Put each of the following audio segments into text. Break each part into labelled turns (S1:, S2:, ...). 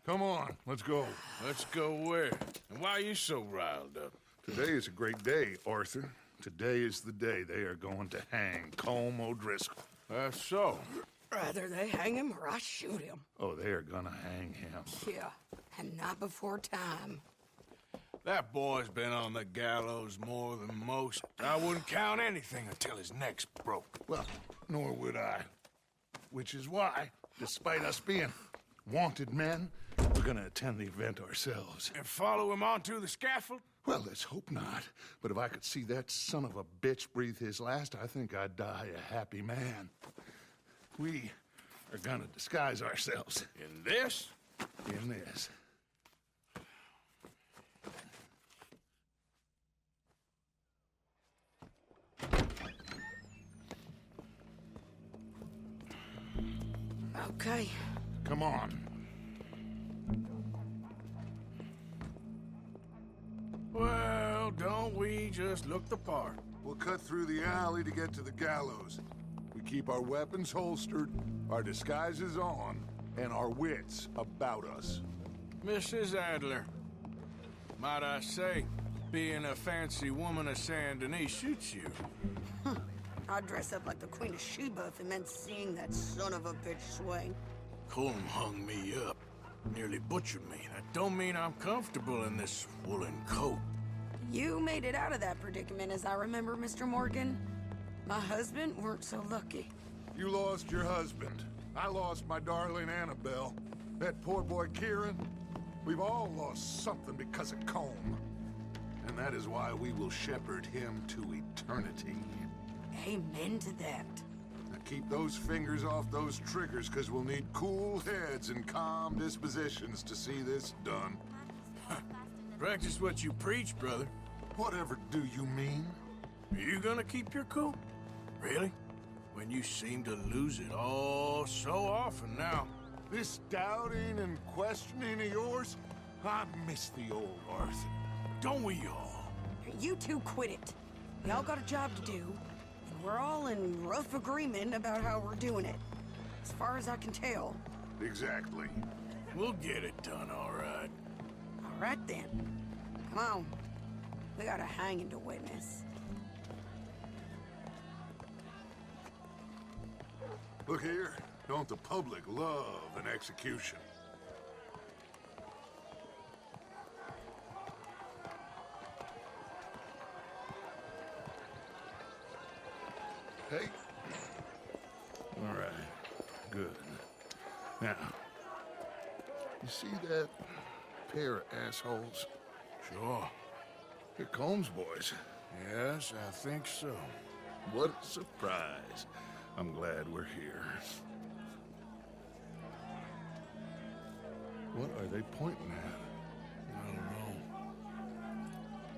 S1: Come on, let's go.
S2: Let's go where? And why are you so riled up?
S1: Today is a great day, Arthur. Today is the day they are going to hang Colm O'Driscoll.
S2: That's so.
S3: Rather they hang him or I shoot him.
S1: Oh, they are gonna hang him.
S3: Yeah, and not before time.
S2: That boy's been on the gallows more than most. I wouldn't count anything until his neck's broke.
S1: Well, nor would I. Which is why, despite us being wanted men, we're gonna attend the event ourselves.
S2: And follow him onto the scaffold?
S1: Well, let's hope not. But if I could see that son of a bitch breathe his last, I think I'd die a happy man. We are gonna disguise ourselves.
S2: In this?
S1: In this.
S3: Okay.
S1: Come on.
S2: Well, don't we just look the part?
S4: We'll cut through the alley to get to the gallows. We keep our weapons holstered, our disguises on, and our wits about us.
S2: Mrs. Adler, might I say, being a fancy woman of Saint Denis suits you.
S3: I'd dress up like the Queen of Sheba if it meant seeing that son of a bitch swing.
S2: Colm hung me up, nearly butchered me. That don't mean I'm comfortable in this woolen coat.
S3: You made it out of that predicament, as I remember, Mr. Morgan. My husband weren't so lucky.
S4: You lost your husband. I lost my darling Annabelle. That poor boy Kieran. We've all lost something because of Colm. And that is why we will shepherd him to eternity.
S3: Amen to that.
S4: Now keep those fingers off those triggers, because we'll need cool heads and calm dispositions to see this done.
S2: Practice what you preach, brother.
S4: Whatever do you mean?
S2: Are you gonna keep your cool? Really? When you seem to lose it all so often now.
S4: This doubting and questioning of yours? I miss the old Arthur.
S2: Don't we all?
S3: You two quit it. Y'all got a job to do, and we're all in rough agreement about how we're doing it. As far as I can tell.
S4: Exactly.
S2: We'll get it done, all right.
S3: All right, then. Come on. We got a hanging to witness.
S4: Look here, don't the public love an execution?
S1: Hey. All right. Good. Now, you see that pair of assholes?
S2: Sure.
S1: They're Colm's boys.
S2: Yes, I think so.
S1: What a surprise. I'm glad we're here. What are they pointing at?
S2: I don't know.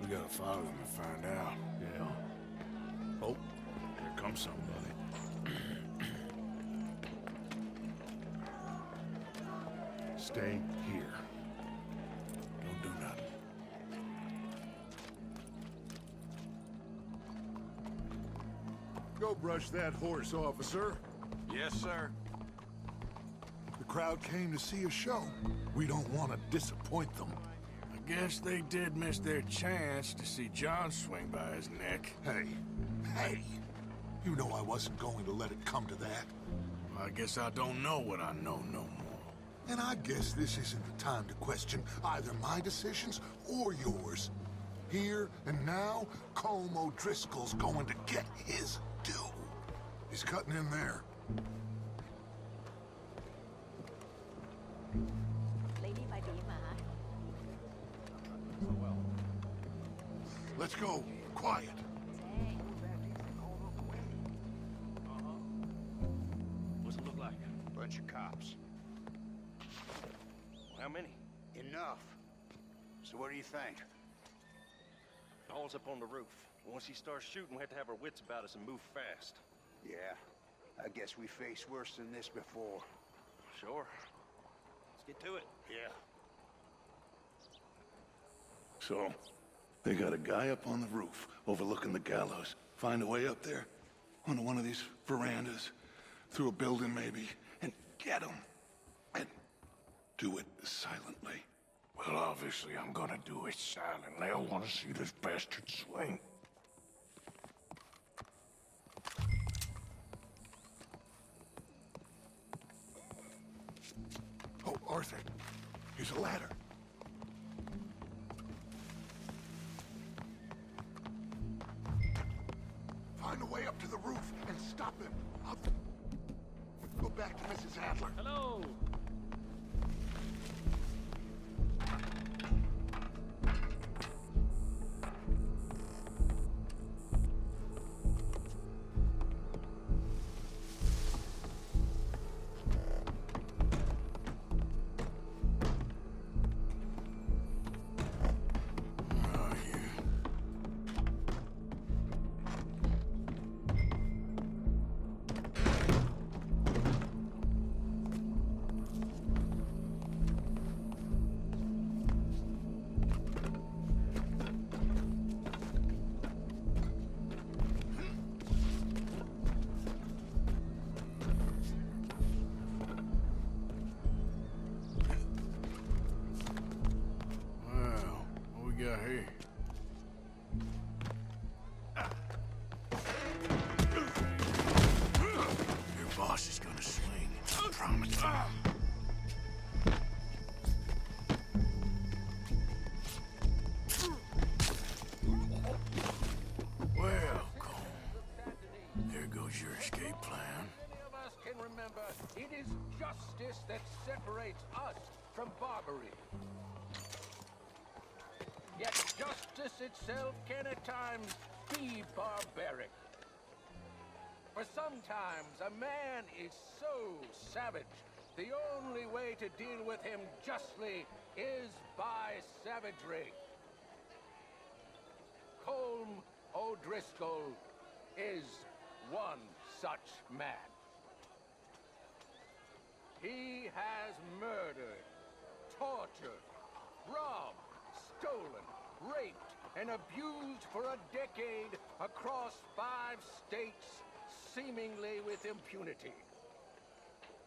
S2: We gotta follow them and find out.
S1: Yeah. Oh, here comes somebody. Stay here.
S2: Don't do nothing.
S4: Go brush that horse, officer.
S5: Yes, sir.
S4: The crowd came to see a show. We don't want to disappoint them.
S2: I guess they did miss their chance to see John swing by his neck.
S4: Hey, you know I wasn't going to let it come to that.
S2: I guess I don't know what I know no more.
S4: And I guess this isn't the time to question either my decisions or yours. Here and now, Colm O'Driscoll's going to get his due. He's cutting in there. Let's go. Quiet.
S5: What's it look like? Bunch of cops. How many?
S6: Enough. So what do you think?
S5: All's up on the roof. Once he starts shooting, we have to have our wits about us and move fast.
S6: Yeah, I guess we faced worse than this before.
S5: Sure. Let's get to it.
S6: Yeah.
S1: So, they got a guy up on the roof overlooking the gallows. Find a way up there, onto one of these verandas, through a building maybe, and get him. And Do it silently.
S2: Well, obviously I'm gonna do it silently. I want to see this bastard swing.
S4: Oh, Arthur, here's a ladder. Find a way up to the roof and stop him. I'll go back to Mrs. Adler.
S5: Hello.
S2: Got here. Your boss is gonna swing. I promise. Well, Colm, there goes your escape plan.
S7: Many of us can remember it is justice that separates us from barbary. Yet justice itself can at times be barbaric. For sometimes a man is so savage, the only way to deal with him justly is by savagery. Colm O'Driscoll is one such man. He has murdered, tortured, robbed, stolen, raped, and abused for a decade across 5 states, seemingly with impunity.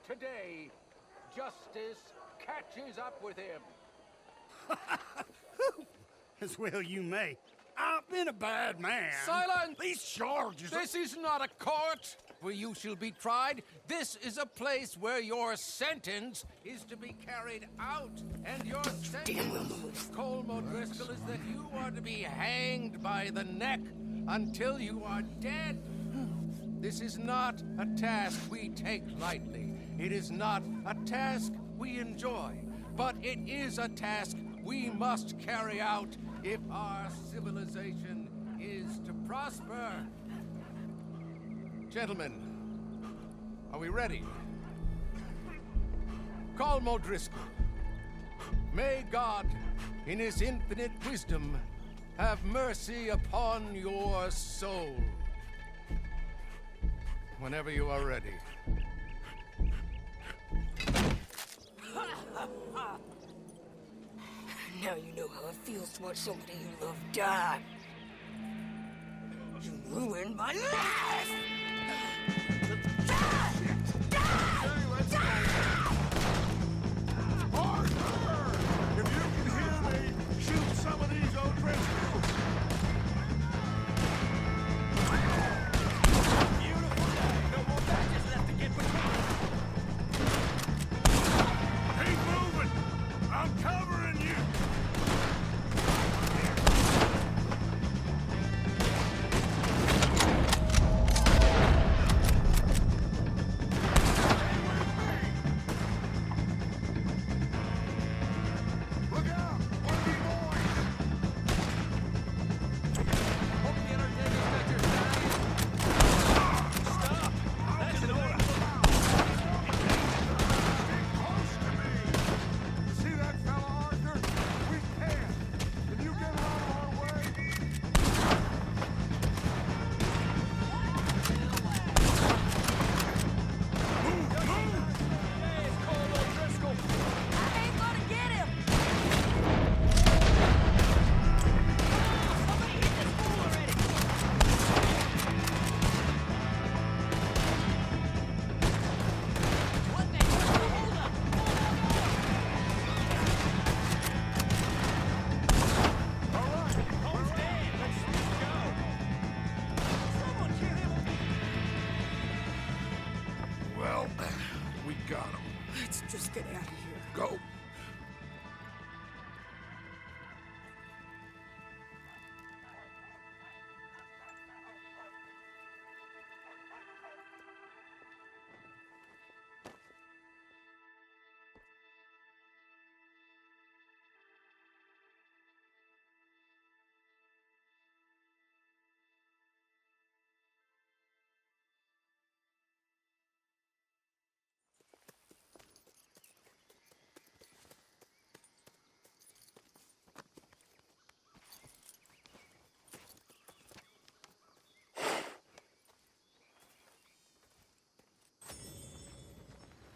S7: Today, justice catches up with him.
S8: As well you may. I've been a bad man.
S7: Silence!
S8: These charges...
S7: This is not a court where you shall be tried. This is a place where your sentence is to be carried out. And your sentence, Colm O'Driscoll, is that you are to be hanged by the neck until you are dead. This is not a task we take lightly. It is not a task we enjoy. But it is a task we must carry out if our civilization is to prosper. Gentlemen, are we ready? Colm O'Driscoll, may God, in his infinite wisdom, have mercy upon your soul. Whenever you are ready.
S9: Now you know how it feels to watch somebody you love die. You ruined my life!
S4: Arthur! If you can hear me, shoot some of these O'Driscolls!
S8: Beautiful day. No more badges left to get between.
S2: Keep moving! I'm covering you!
S4: go.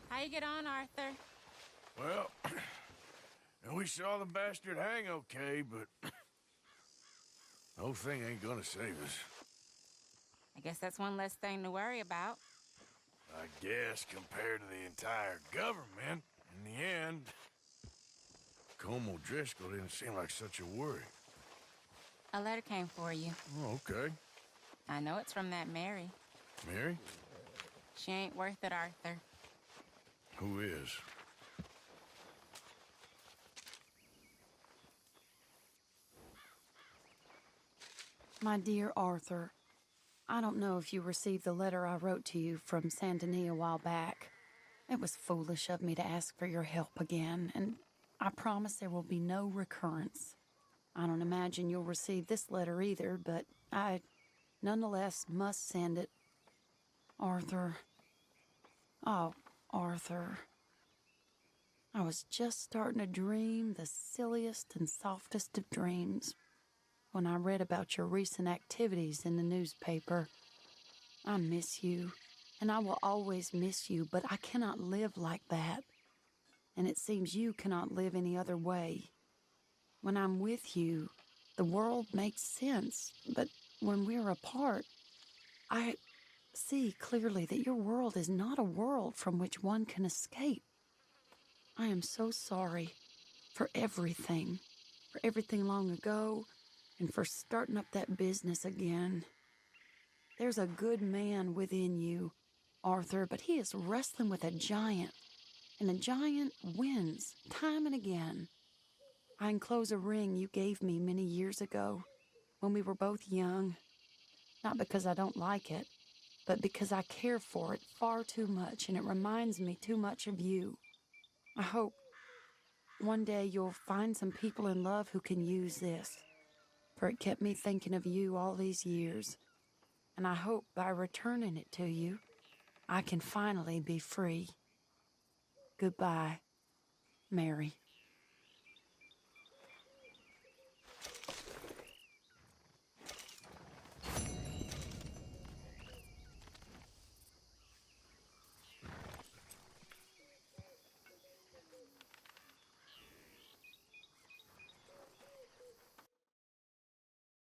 S10: How you get on, Arthur?
S2: Well, we saw the bastard hang okay, but the whole thing ain't gonna save us.
S10: I guess that's one less thing to worry about.
S2: I guess compared to the entire government, in the end, Colm O'Driscoll didn't seem like such a worry.
S10: A letter came for you.
S2: Oh, okay.
S10: I know it's from that Mary.
S2: Mary?
S10: She ain't worth it, Arthur.
S2: Who is?
S3: My dear Arthur, I don't know if you received the letter I wrote to you from Saint Denis a while back. It was foolish of me to ask for your help again, and I promise there will be no recurrence. I don't imagine you'll receive this letter either, but I nonetheless must send it. Arthur. Oh, Arthur. I was just starting to dream the silliest and softest of dreams when I read about your recent activities in the newspaper. I miss you, and I will always miss you, but I cannot live like that. And it seems you cannot live any other way. When I'm with you, the world makes sense, but when we're apart, I see clearly that your world is not a world from which one can escape. I am so sorry for everything long ago, and for starting up that business again. There's a good man within you, Arthur, but he is wrestling with a giant, and the giant wins time and again. I enclose a ring you gave me many years ago when we were both young, not because I don't like it, but because I care for it far too much, and it reminds me too much of you. I hope one day you'll find some people in love who can use this, for it kept me thinking of you all these years, and I hope by returning it to you, I can finally be free. Goodbye, Mary.